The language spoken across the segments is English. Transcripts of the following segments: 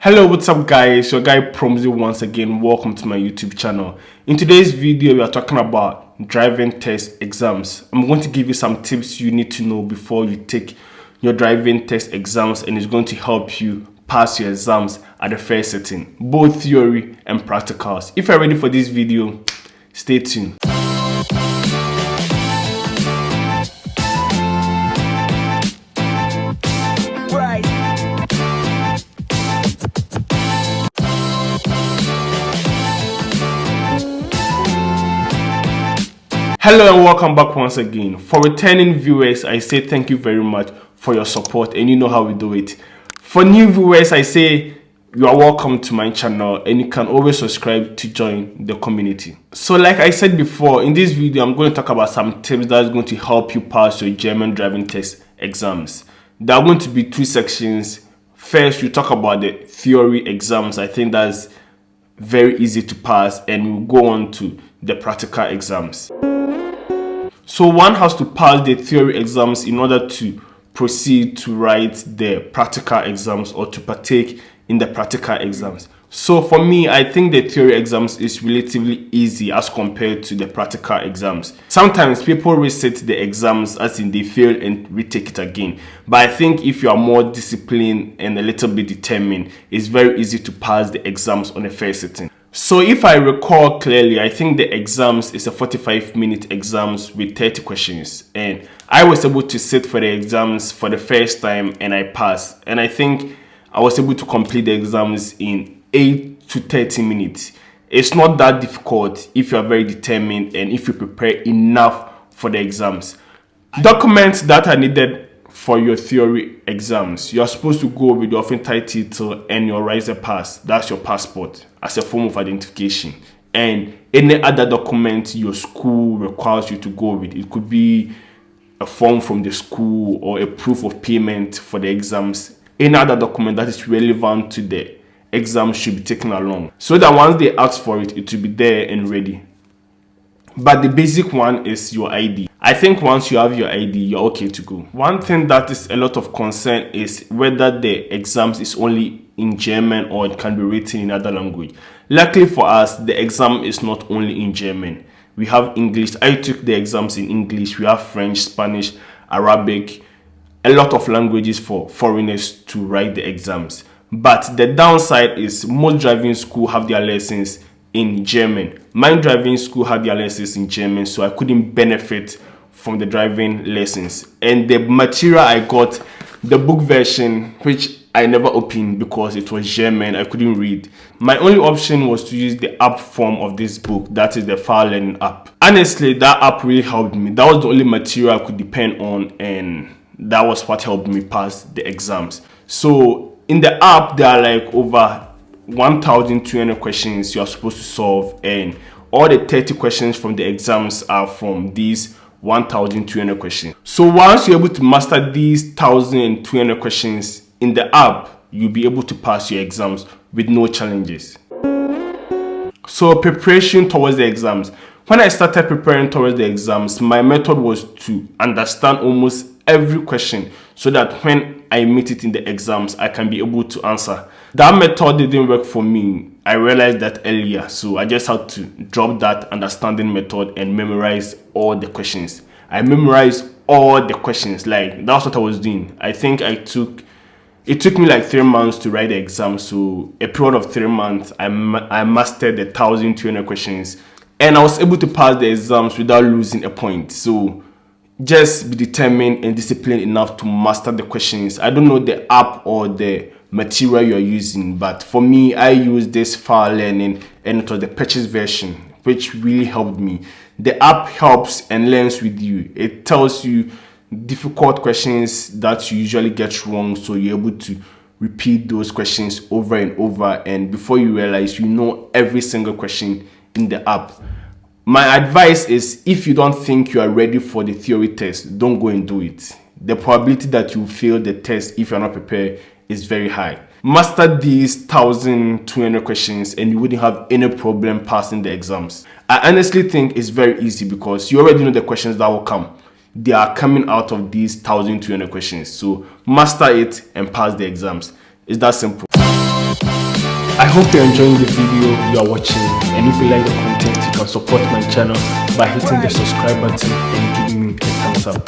Hello, what's up guys? Your guy Promzy once again. Welcome to my YouTube channel. In today's video, we are talking about driving test exams. I'm going to give you some tips you need to know before you take your driving test exams, and it's going to help you pass your exams at the first sitting, both theory and practicals. If you're ready for this video, stay tuned. Hello and welcome back once again. For returning viewers, I say thank you very much for your support, and you know how we do it. For new viewers, I say you are welcome to my channel, and you can always subscribe to join the community. So like I said before, in this video I'm going to talk about some tips that's going to help you pass your German driving test exams. There are going to be two sections. First, we talk about the theory exams. I think that's very easy to pass, and we'll go on to the practical exams. So one has to pass the theory exams in order to proceed to write the practical exams or to partake in the practical exams. So for me, I think the theory exams is relatively easy as compared to the practical exams. Sometimes people reset the exams as in they fail and retake it again. But I think if you are more disciplined and a little bit determined, it's very easy to pass the exams on the first sitting. So if I recall clearly, I think the exams is a 45-minute exams with 30 questions, and I was able to sit for the exams for the first time and I passed, and I think I was able to complete the exams in 8 to 30 minutes. It's not that difficult if you are very determined and if you prepare enough for the exams. Documents that are needed for your theory exams: you're supposed to go with your official title and your riser pass, that's your passport, as a form of identification, and any other document your school requires you to go with. It could be a form from the school or a proof of payment for the exams. Any other document that is relevant to the exam should be taken along, so that once they ask for it, it will be there and ready. But the basic one is your ID. I think once you have your ID, you're okay to go. One thing that is a lot of concern is whether the exams is only in German or it can be written in other language. Luckily for us, the exam is not only in German. We have English. I took the exams in English. We have French, Spanish, Arabic, a lot of languages for foreigners to write the exams. But the downside is most driving school have their lessons in German. My driving school had their lessons in German, so I couldn't benefit from the driving lessons. And the material I got, the book version, which I never opened because it was German, I couldn't read. My only option was to use the app form of this book, that is the file learning app. Honestly, that app really helped me. That was the only material I could depend on, and that was what helped me pass the exams. So in the app, there are like over 1,200 questions you are supposed to solve, and all the 30 questions from the exams are from these 1,200 questions. So once you're able to master these 1,200 questions in the app, you'll be able to pass your exams with no challenges. So preparation towards the exams. When I started preparing towards the exams, my method was to understand almost every question so that when I meet it in the exams, I can be able to answer. That method didn't work for me. I realized that earlier, so I just had to drop that understanding method and memorize all the questions. I memorized all the questions, like that's what I was doing. I think it took me like 3 months to write the exam, so a period of 3 months, I mastered the 1,200 questions, and I was able to pass the exams without losing a point. So just be determined and disciplined enough to master the questions. I don't know the app or the material you're using, but for me, I used this file learning, and it was the purchase version, which really helped me. The app helps and learns with you. It tells you difficult questions that you usually get wrong, so you're able to repeat those questions over and over, and before you realize, you know every single question in the app. My advice is, if you don't think you are ready for the theory test, don't go and do it. The probability that you fail the test if you're not prepared is very high. Master these 1,200 questions and you wouldn't have any problem passing the exams. I honestly think it's very easy because you already know the questions that will come. They are coming out of these 1,200 questions. So master it and pass the exams. It's that simple. I hope you're enjoying the video you are watching, and if you like the content, you can support my channel by hitting the subscribe button and giving me a thumbs up.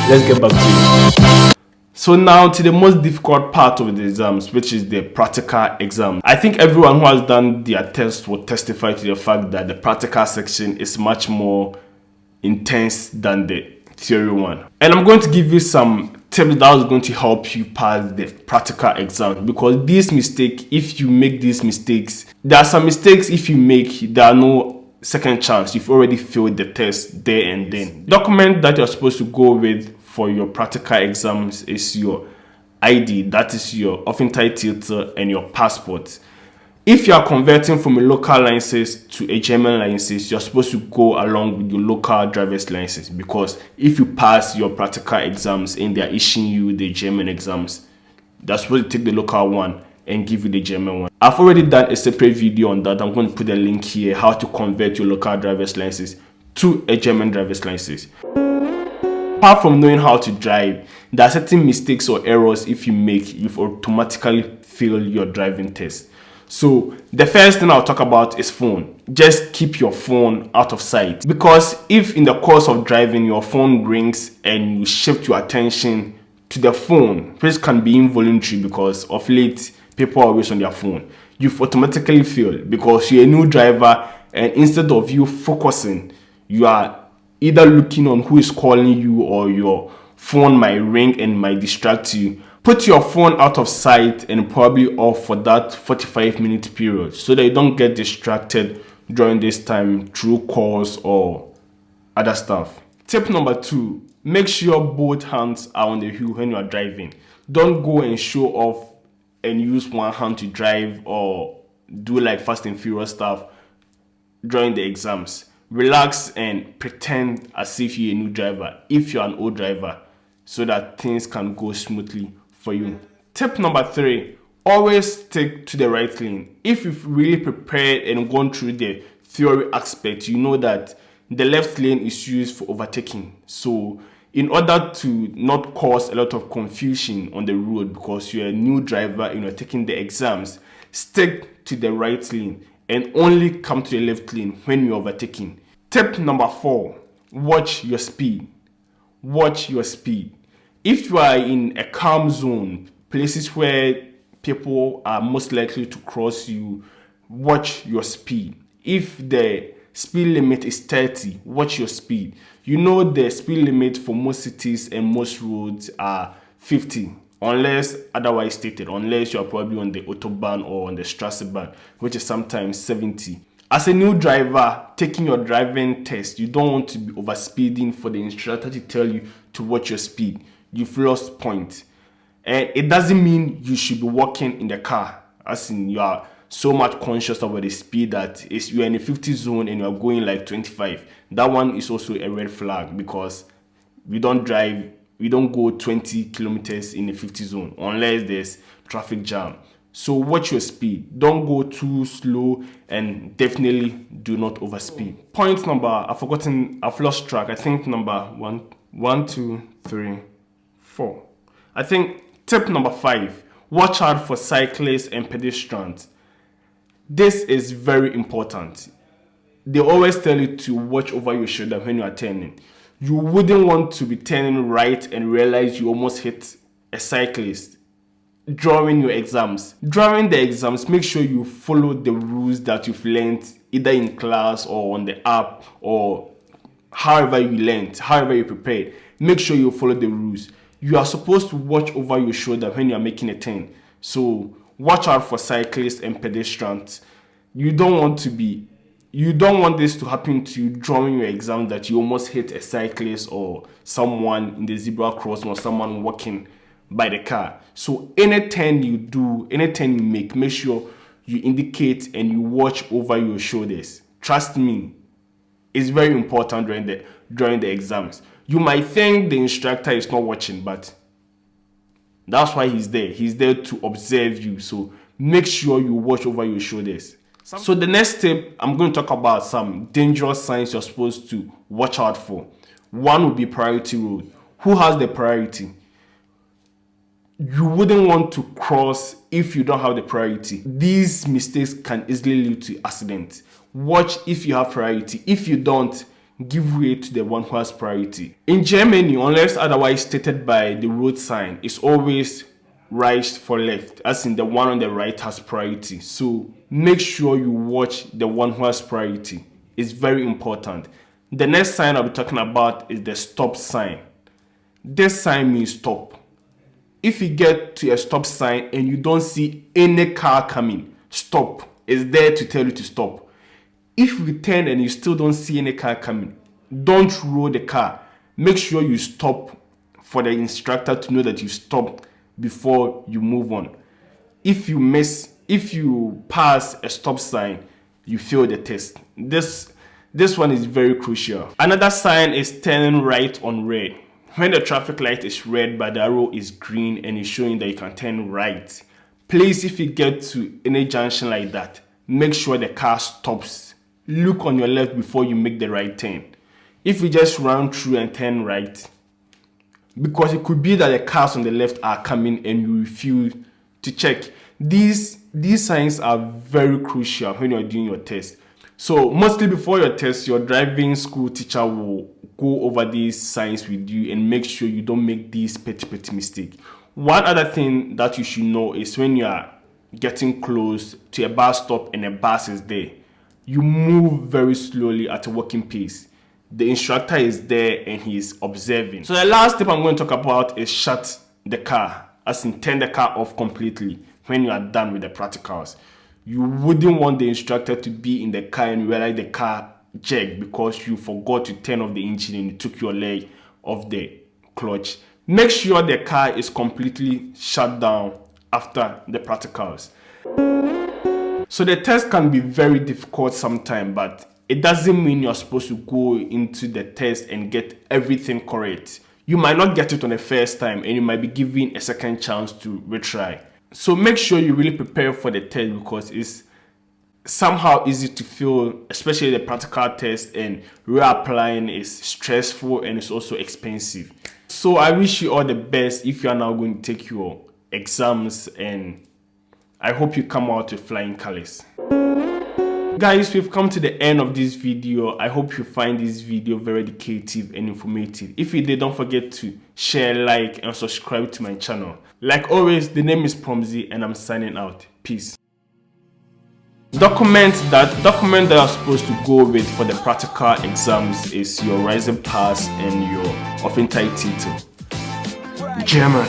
Let's get back to it. So now to the most difficult part of the exams, which is the practical exam. I think everyone who has done their test will testify to the fact that the practical section is much more intense than the theory one. And I'm going to give you some tips that is going to help you pass the practical exam, because these mistakes, if you make these mistakes, there are some mistakes if you make, there are no second chance. You've already failed the test there and then. Document that you're supposed to go with for your practical exams is your ID, that is your offensive title and your passport. If you are converting from a local license to a German license, you're supposed to go along with your local driver's license, because if you pass your practical exams and they're issuing you the German exams, they're supposed to take the local one and give you the German one. I've already done a separate video on that. I'm going to put a link here, how to convert your local driver's license to a German driver's license. Apart from knowing how to drive, there are certain mistakes or errors if you make, you've automatically failed your driving test. So the first thing I'll talk about is phone. Just keep your phone out of sight, because if in the course of driving your phone rings and you shift your attention to the phone, which can be involuntary because of late people are always on their phone, you've automatically failed, because you're a new driver, and instead of you focusing, you are either looking on who is calling you, or your phone might ring and might distract you. Put your phone out of sight and probably off for that 45-minute period, so that you don't get distracted during this time through calls or other stuff. Tip number 2, make sure both hands are on the wheel when you are driving. Don't go and show off and use one hand to drive or do like Fast and Furious stuff during the exams. Relax and pretend as if you're a new driver, if you're an old driver, so that things can go smoothly for you. Tip number 3, always stick to the right lane. If you've really prepared and gone through the theory aspect, you know that the left lane is used for overtaking. So in order to not cause a lot of confusion on the road, because you're a new driver and you're taking the exams, stick to the right lane and only come to the left lane when you're overtaking. Tip number 4, watch your speed. Watch your speed. If you are in a calm zone, places where people are most likely to cross you, watch your speed. If the speed limit is 30, watch your speed. You know the speed limit for most cities and most roads are 50, unless otherwise stated, unless you are probably on the Autobahn or on the Straßenbahn, which is sometimes 70. As a new driver taking your driving test, you don't want to be overspeeding for the instructor to tell you to watch your speed. You've lost points. And it doesn't mean you should be walking in the car, as in you are so much conscious about the speed that you're in a 50 zone and you're going like 25. That one is also a red flag, because we don't go 20 kilometers in a 50 zone unless there's traffic jam. So watch your speed. Don't go too slow, and definitely do not overspeed. Point number, I've lost track. I think number 1, 2, 3, 4. I think tip number 5, watch out for cyclists and pedestrians. This is very important. They always tell you to watch over your shoulder when you are turning. You wouldn't want to be turning right and realize you almost hit a cyclist during your exams. During the exams, make sure you follow the rules that you've learned either in class or on the app, or however you learned, however you prepared. Make sure you follow the rules. You are supposed to watch over your shoulder when you are making a turn. So watch out for cyclists and pedestrians. You don't want this to happen to you during your exam, that you almost hit a cyclist or someone in the zebra crossing or someone walking by the car. So any turn you do, any turn you make sure you indicate and you watch over your shoulders. Trust me, it's very important during the exams. You might think the instructor is not watching, but that's why he's there. He's there to observe you. So make sure you watch over your shoulders. So the next tip, I'm going to talk about some dangerous signs you're supposed to watch out for. One would be priority road. Who has the priority? you wouldn't want to cross if you don't have the priority. These mistakes can easily lead to accidents. Watch if you have priority. If you don't, give way to the one who has priority. In Germany, unless otherwise stated by the road sign, it's always right for left, as in the one on the right has priority. So make sure you watch the one who has priority. It's very important. The next sign I'll be talking about is the stop sign. This sign means stop. If you get to a stop sign and you don't see any car coming, stop. It's there to tell you to stop. If you turn and you still don't see any car coming, don't roll the car. Make sure you stop for the instructor to know that you stopped before you move on. If you pass a stop sign, you fail the test. This one is very crucial. Another sign is turning right on red. When the traffic light is red but the arrow is green and it's showing that you can turn right, please, if you get to any junction like that, make sure the car stops. Look on your left before you make the right turn. If you just run through and turn right, because it could be that the cars on the left are coming and you refuse to check. These signs are very crucial when you're doing your test. So mostly before your test, your driving school teacher will go over these signs with you and make sure you don't make these petty mistakes. One other thing that you should know is when you are getting close to a bus stop and a bus is there, you move very slowly at a walking pace. The instructor is there and he is observing. So the last tip I'm going to talk about is shut the car, as in turn the car off completely when you are done with the practicals. You wouldn't want the instructor to be in the car and realize the car jerked because you forgot to turn off the engine and you took your leg off the clutch. Make sure the car is completely shut down after the practicals. So the test can be very difficult sometimes, but it doesn't mean you're supposed to go into the test and get everything correct. You might not get it on the first time and you might be given a second chance to retry. So make sure you really prepare for the test because it's somehow easy to fail, especially the practical test, and reapplying is stressful and it's also expensive. So I wish you all the best if you are now going to take your exams, and I hope you come out with flying colors. Guys, we've come to the end of this video. I hope you find this video very educative and informative. If you did, don't forget to share, like, and subscribe to my channel. Like always, the name is Promzy and I'm signing out. Peace. Document that you're supposed to go with for the practical exams is your Rising Pass and your Aufenthalt title. German.